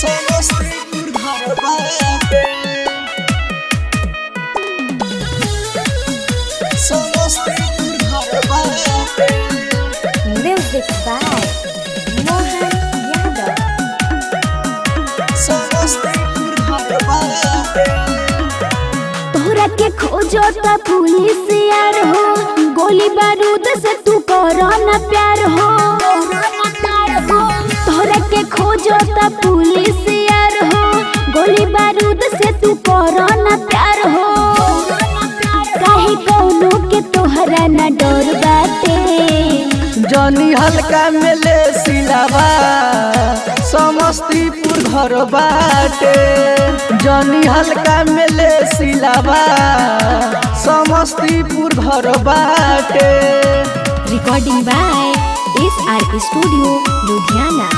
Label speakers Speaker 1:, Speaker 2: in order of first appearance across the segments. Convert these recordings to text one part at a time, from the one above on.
Speaker 1: समस्तीपुर घर बाटे समस्तीपुर घर बाटे
Speaker 2: Music by Mohan Yadav.
Speaker 1: Samastipur घर बाटे
Speaker 2: तोहरा के खोजो त पुलिस यार हो, गोली बारूद से तू करो न प्यार हो। तोहरा के खोजो त पुलिस यार हो, गोली बारूद से तू करो न प्यार हो। काहे कौनो के तोहरा न डर बाटे,
Speaker 1: जनी हल्का मिले सिलावा समस्तीपुर घर बाटे जनी हल्का मिले सिलावा समस्तीपुर घर बाटे।
Speaker 2: Recording by SRK studio Ludhiana.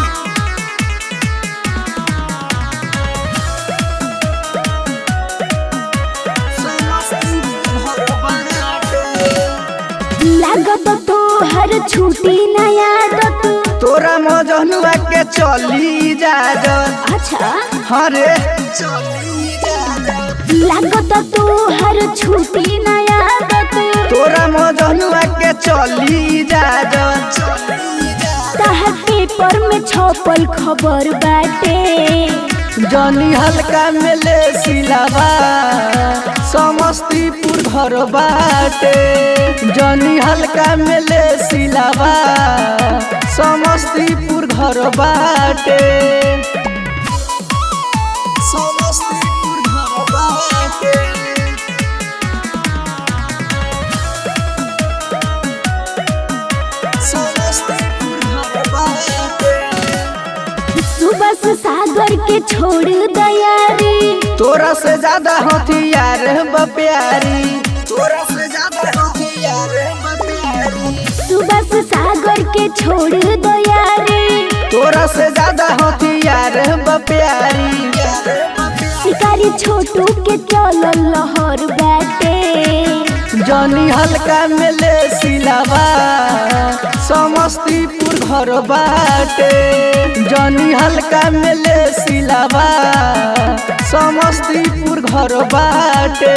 Speaker 2: लागत तो हर छुट्टी न यादत,
Speaker 1: तोरा मजनुआ के चली जाजत
Speaker 2: अच्छा
Speaker 1: हरे
Speaker 2: लागत तो हर छुट्टी न यादत,
Speaker 1: तोरा मजनुआ के चली जाजत
Speaker 2: तहर पेपर में छपल खबर बाटे।
Speaker 1: जनी हल्का मिले सिलावा समस्तीपुर घर बाटे जनी हल्का मिले सिलावा समस्तीपुर घर बाटे समस्तीपुर घर बाटे समस्तीपुर घर बाटे
Speaker 2: सुबह से सागर के छोड़ दयारी,
Speaker 1: तोरा से ज्यादा हथियार बप्यारी तोरा से ज्यादा हथियार बप्यारी
Speaker 2: सुबह से सागर के छोड़ दयारी।
Speaker 1: तोरा से ज्यादा हथियार बप्यारी
Speaker 2: शिकारी छोटू के चलल लहर बाटे।
Speaker 1: जनी हल्का मिले सिलावा समस्तीपुर घर बाटे जनी हल्का मिले सिलावा समस्तीपुर घर बाटे।